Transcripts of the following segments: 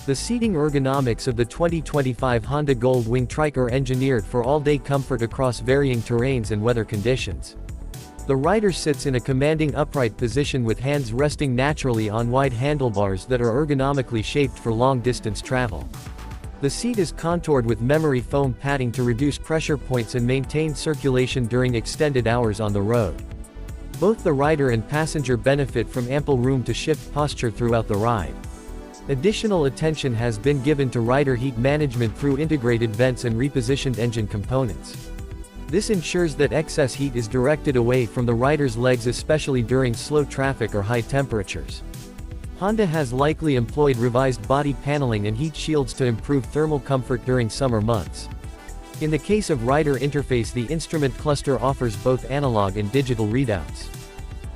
The seating ergonomics of the 2025 Honda Gold Wing Trike are engineered for all-day comfort across varying terrains and weather conditions. The rider sits in a commanding upright position with hands resting naturally on wide handlebars that are ergonomically shaped for long-distance travel. The seat is contoured with memory foam padding to reduce pressure points and maintain circulation during extended hours on the road. Both the rider and passenger benefit from ample room to shift posture throughout the ride. Additional attention has been given to rider heat management through integrated vents and repositioned engine components. This ensures that excess heat is directed away from the rider's legs, especially during slow traffic or high temperatures. Honda has likely employed revised body paneling and heat shields to improve thermal comfort during summer months. In the case of rider interface, the instrument cluster offers both analog and digital readouts.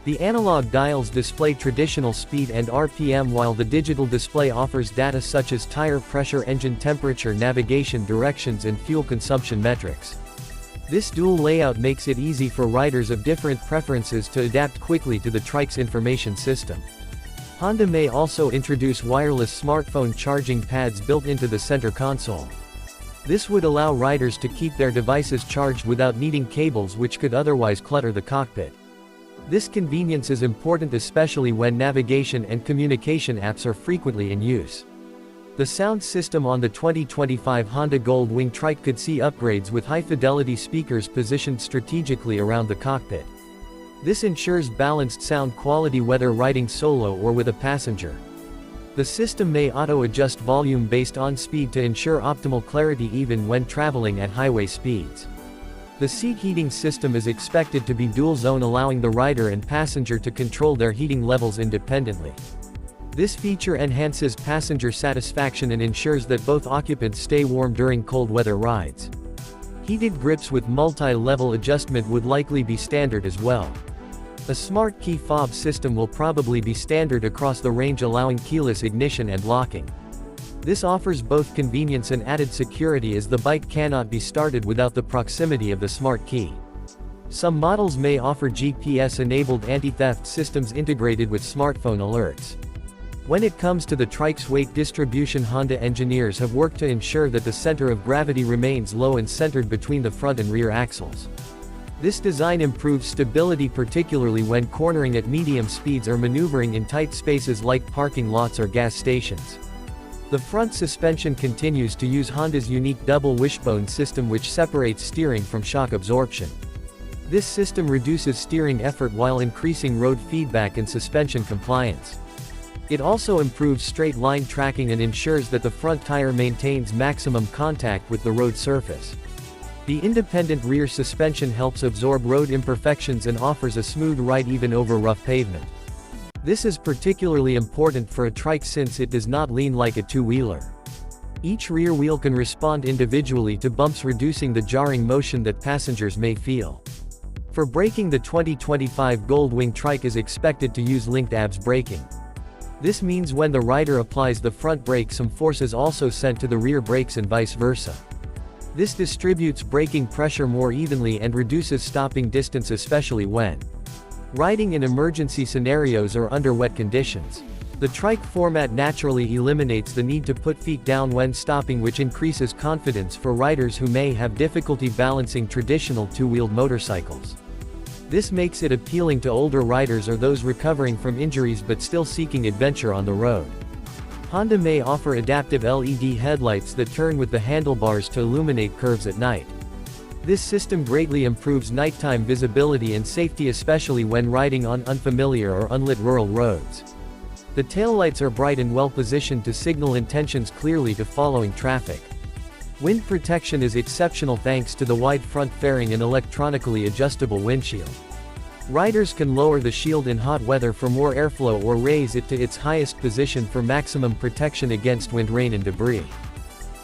The analog dials display traditional speed and RPM, while the digital display offers data such as tire pressure, engine temperature, navigation directions, and fuel consumption metrics. This dual layout makes it easy for riders of different preferences to adapt quickly to the trike's information system. Honda may also introduce wireless smartphone charging pads built into the center console. This would allow riders to keep their devices charged without needing cables, which could otherwise clutter the cockpit. This convenience is important especially when navigation and communication apps are frequently in use. The sound system on the 2025 Honda Gold Wing Trike could see upgrades with high-fidelity speakers positioned strategically around the cockpit. This ensures balanced sound quality whether riding solo or with a passenger. The system may auto-adjust volume based on speed to ensure optimal clarity even when traveling at highway speeds. The seat heating system is expected to be dual-zone, allowing the rider and passenger to control their heating levels independently. This feature enhances passenger satisfaction and ensures that both occupants stay warm during cold weather rides. Heated grips with multi-level adjustment would likely be standard as well. A smart key fob system will probably be standard across the range, allowing keyless ignition and locking. This offers both convenience and added security, as the bike cannot be started without the proximity of the smart key. Some models may offer GPS-enabled anti-theft systems integrated with smartphone alerts. When it comes to the trike's weight distribution, Honda engineers have worked to ensure that the center of gravity remains low and centered between the front and rear axles. This design improves stability, particularly when cornering at medium speeds or maneuvering in tight spaces like parking lots or gas stations. The front suspension continues to use Honda's unique double wishbone system, which separates steering from shock absorption. This system reduces steering effort while increasing road feedback and suspension compliance. It also improves straight-line tracking and ensures that the front tire maintains maximum contact with the road surface. The independent rear suspension helps absorb road imperfections and offers a smooth ride even over rough pavement. This is particularly important for a trike since it does not lean like a two-wheeler. Each rear wheel can respond individually to bumps, reducing the jarring motion that passengers may feel. For braking, the 2025 Gold Wing Trike is expected to use linked ABS braking. This means when the rider applies the front brake, some force is also sent to the rear brakes and vice versa. This distributes braking pressure more evenly and reduces stopping distance, especially when riding in emergency scenarios or under wet conditions. The trike format naturally eliminates the need to put feet down when stopping, which increases confidence for riders who may have difficulty balancing traditional two-wheeled motorcycles. This makes it appealing to older riders or those recovering from injuries but still seeking adventure on the road. Honda may offer adaptive LED headlights that turn with the handlebars to illuminate curves at night. This system greatly improves nighttime visibility and safety, especially when riding on unfamiliar or unlit rural roads. The taillights are bright and well positioned to signal intentions clearly to following traffic. Wind protection is exceptional thanks to the wide front fairing and electronically adjustable windshield. Riders can lower the shield in hot weather for more airflow or raise it to its highest position for maximum protection against wind, rain, and debris.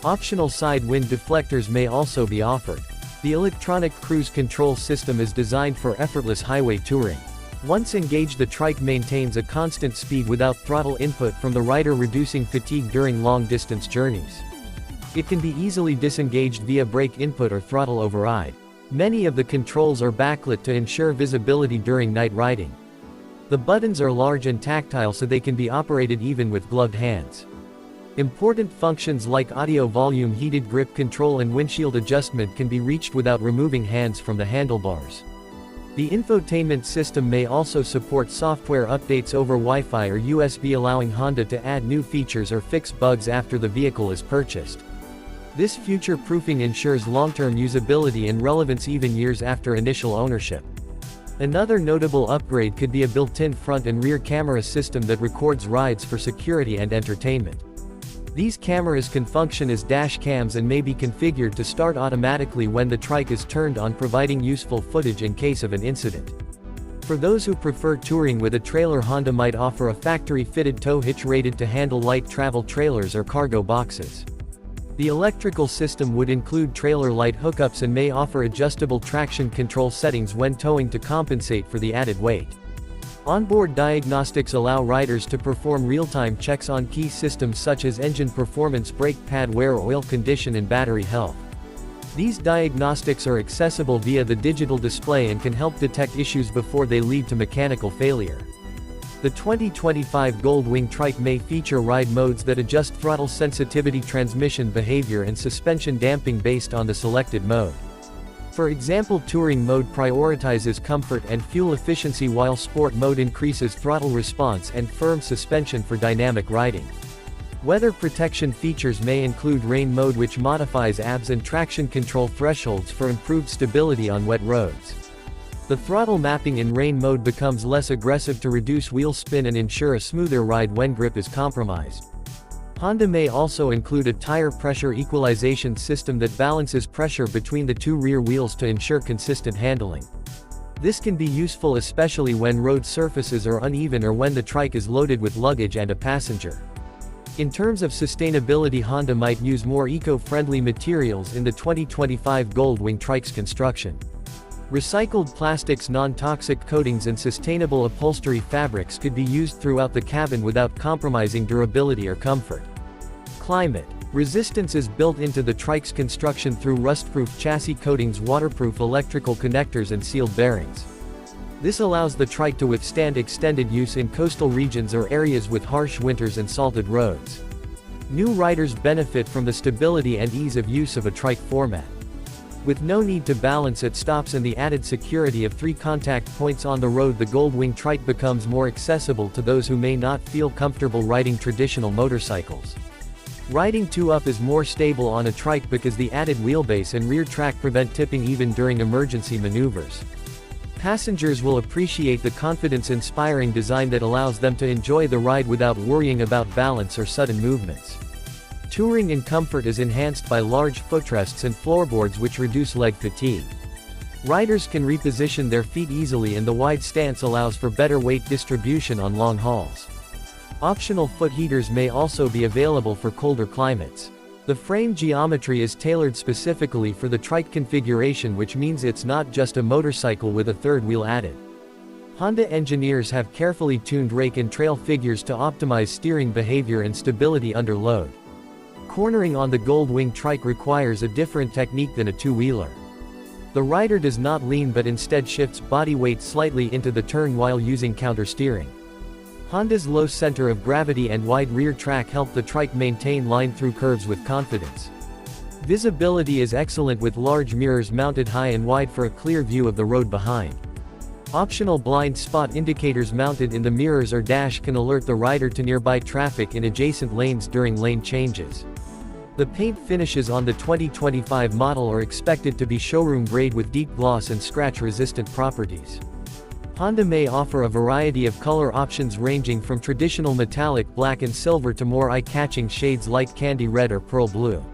Optional side wind deflectors may also be offered. The electronic cruise control system is designed for effortless highway touring. Once engaged, the trike maintains a constant speed without throttle input from the rider, reducing fatigue during long-distance journeys. It can be easily disengaged via brake input or throttle override. Many of the controls are backlit to ensure visibility during night riding. The buttons are large and tactile, so they can be operated even with gloved hands. Important functions like audio volume, heated grip control and windshield adjustment can be reached without removing hands from the handlebars. The infotainment system may also support software updates over Wi-Fi or USB, allowing Honda to add new features or fix bugs after the vehicle is purchased. This future-proofing ensures long-term usability and relevance even years after initial ownership. Another notable upgrade could be a built-in front and rear camera system that records rides for security and entertainment. These cameras can function as dash cams and may be configured to start automatically when the trike is turned on, providing useful footage in case of an incident. For those who prefer touring with a trailer, Honda might offer a factory-fitted tow hitch rated to handle light travel trailers or cargo boxes. The electrical system would include trailer light hookups and may offer adjustable traction control settings when towing to compensate for the added weight. Onboard diagnostics allow riders to perform real-time checks on key systems such as engine performance, brake pad wear, oil condition and battery health. These diagnostics are accessible via the digital display and can help detect issues before they lead to mechanical failure. The 2025 Gold Wing Trike may feature ride modes that adjust throttle sensitivity, transmission behavior and suspension damping based on the selected mode. For example, Touring mode prioritizes comfort and fuel efficiency, while Sport mode increases throttle response and firm suspension for dynamic riding. Weather protection features may include Rain mode, which modifies ABS and traction control thresholds for improved stability on wet roads. The throttle mapping in Rain mode becomes less aggressive to reduce wheel spin and ensure a smoother ride when grip is compromised. Honda may also include a tire pressure equalization system that balances pressure between the two rear wheels to ensure consistent handling. This can be useful especially when road surfaces are uneven or when the trike is loaded with luggage and a passenger. In terms of sustainability, Honda might use more eco-friendly materials in the 2025 Gold Wing Trike's construction. Recycled plastics, non-toxic coatings and sustainable upholstery fabrics could be used throughout the cabin without compromising durability or comfort. Climate resistance is built into the trike's construction through rust-proof chassis coatings, waterproof electrical connectors and sealed bearings. This allows the trike to withstand extended use in coastal regions or areas with harsh winters and salted roads. New riders benefit from the stability and ease of use of a trike format. With no need to balance at stops and the added security of 3 contact points on the road, the Gold Wing Trike becomes more accessible to those who may not feel comfortable riding traditional motorcycles. Riding 2-up is more stable on a trike because the added wheelbase and rear track prevent tipping even during emergency maneuvers. Passengers will appreciate the confidence-inspiring design that allows them to enjoy the ride without worrying about balance or sudden movements. Touring in comfort is enhanced by large footrests and floorboards which reduce leg fatigue. Riders can reposition their feet easily and the wide stance allows for better weight distribution on long hauls. Optional foot heaters may also be available for colder climates. The frame geometry is tailored specifically for the trike configuration, which means it's not just a motorcycle with a third wheel added. Honda engineers have carefully tuned rake and trail figures to optimize steering behavior and stability under load. Cornering on the Gold Wing Trike requires a different technique than a two-wheeler. The rider does not lean but instead shifts body weight slightly into the turn while using counter-steering. Honda's low center of gravity and wide rear track help the trike maintain line through curves with confidence. Visibility is excellent with large mirrors mounted high and wide for a clear view of the road behind. Optional blind spot indicators mounted in the mirrors or dash can alert the rider to nearby traffic in adjacent lanes during lane changes. The paint finishes on the 2025 model are expected to be showroom grade with deep gloss and scratch-resistant properties. Honda may offer a variety of color options ranging from traditional metallic black and silver to more eye-catching shades like candy red or pearl blue.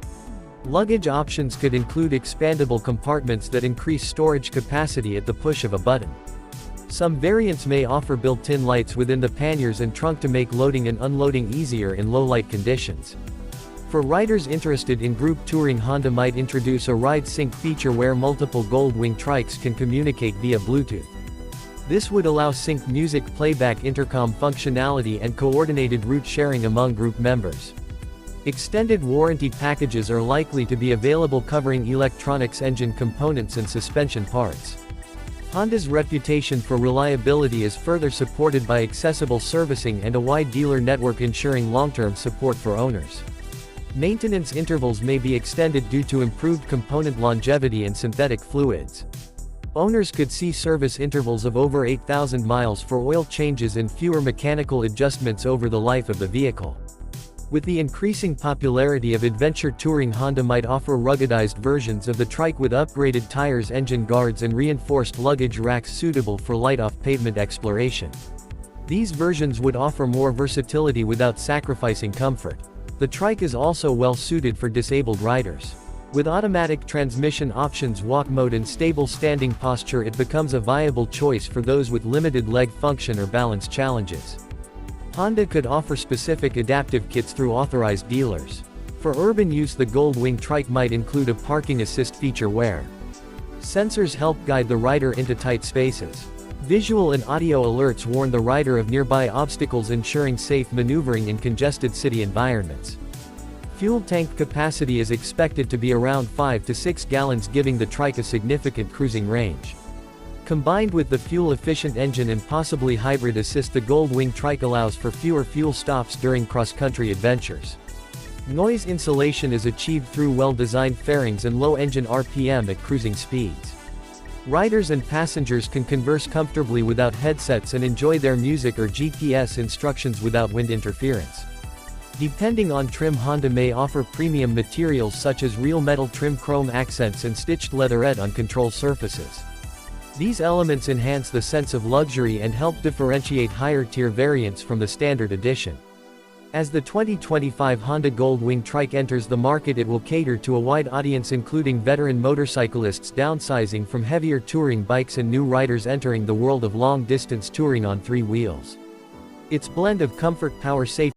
Luggage options could include expandable compartments that increase storage capacity at the push of a button. Some variants may offer built-in lights within the panniers and trunk to make loading and unloading easier in low-light conditions. For riders interested in group touring, Honda might introduce a ride sync feature where multiple Gold Wing Trikes can communicate via Bluetooth. This would allow sync music playback, intercom functionality and coordinated route sharing among group members. Extended warranty packages are likely to be available covering electronics, engine components and suspension parts. Honda's reputation for reliability is further supported by accessible servicing and a wide dealer network ensuring long-term support for owners. Maintenance intervals may be extended due to improved component longevity and synthetic fluids. Owners could see service intervals of over 8,000 miles for oil changes and fewer mechanical adjustments over the life of the vehicle. With the increasing popularity of adventure touring, Honda might offer ruggedized versions of the trike with upgraded tires, engine guards, and reinforced luggage racks suitable for light off-pavement exploration. These versions would offer more versatility without sacrificing comfort. The trike is also well suited for disabled riders. With automatic transmission options, walk mode, and stable standing posture, it becomes a viable choice for those with limited leg function or balance challenges. Honda could offer specific adaptive kits through authorized dealers. For urban use, the Gold Wing Trike might include a parking assist feature where sensors help guide the rider into tight spaces. Visual and audio alerts warn the rider of nearby obstacles, ensuring safe maneuvering in congested city environments. Fuel tank capacity is expected to be around 5 to 6 gallons, giving the trike a significant cruising range. Combined with the fuel-efficient engine and possibly hybrid assist, the Gold Wing Trike allows for fewer fuel stops during cross-country adventures. Noise insulation is achieved through well-designed fairings and low engine RPM at cruising speeds. Riders and passengers can converse comfortably without headsets and enjoy their music or GPS instructions without wind interference. Depending on trim, Honda may offer premium materials such as real metal trim, chrome accents, and stitched leatherette on control surfaces. These elements enhance the sense of luxury and help differentiate higher-tier variants from the standard edition. As the 2025 Honda Gold Wing Trike enters the market, it will cater to a wide audience, including veteran motorcyclists downsizing from heavier touring bikes and new riders entering the world of long-distance touring on 3 wheels. Its blend of comfort, power, safety,